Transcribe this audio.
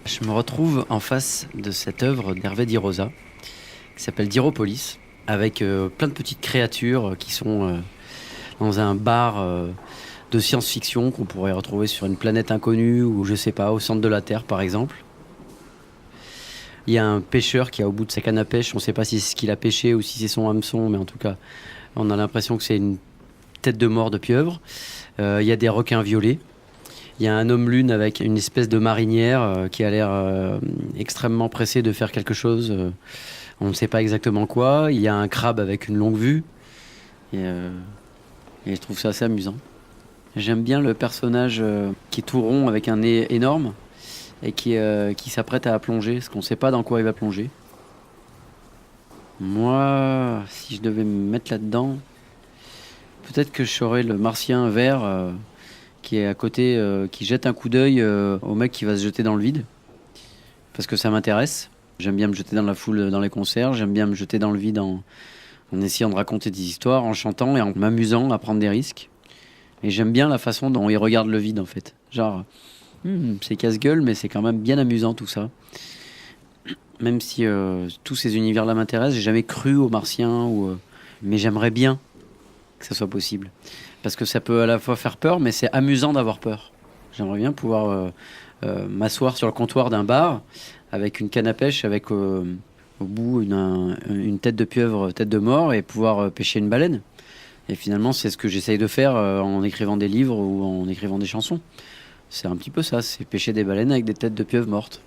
Je me retrouve en face de cette œuvre d'Hervé Di Rosa, qui s'appelle Diropolis, avec plein de petites créatures qui sont dans un bar de science-fiction qu'on pourrait retrouver sur une planète inconnue ou je sais pas, au centre de la Terre par exemple. Il y a un pêcheur qui est au bout de sa canne à pêche, on ne sait pas si c'est ce qu'il a pêché ou si c'est son hameçon, mais en tout cas on a l'impression que c'est une tête de mort de pieuvre. Il y a des requins violets. Il y a un homme lune avec une espèce de marinière qui a l'air extrêmement pressé de faire quelque chose. On ne sait pas exactement quoi. Il y a un crabe avec une longue vue. Et je trouve ça assez amusant. J'aime bien le personnage qui est tout rond avec un nez énorme et qui s'apprête à plonger, parce qu'on ne sait pas dans quoi il va plonger. Moi, si je devais me mettre là-dedans, peut-être que je serais le martien vert qui est à côté, qui jette un coup d'œil au mec qui va se jeter dans le vide. Parce que ça m'intéresse. J'aime bien me jeter dans la foule dans les concerts. J'aime bien me jeter dans le vide en essayant de raconter des histoires, en chantant et en m'amusant à prendre des risques. Et j'aime bien la façon dont il regarde le vide, en fait. Genre, c'est casse-gueule, mais c'est quand même bien amusant tout ça. Même si tous ces univers-là m'intéressent, j'ai jamais cru aux martiens, mais j'aimerais bien que ça soit possible. Parce que ça peut à la fois faire peur, mais c'est amusant d'avoir peur. J'aimerais bien pouvoir m'asseoir sur le comptoir d'un bar avec une canne à pêche, avec au bout une tête de pieuvre, tête de mort, et pouvoir pêcher une baleine. Et finalement, c'est ce que j'essaye de faire en écrivant des livres ou en écrivant des chansons. C'est un petit peu ça, c'est pêcher des baleines avec des têtes de pieuvres mortes.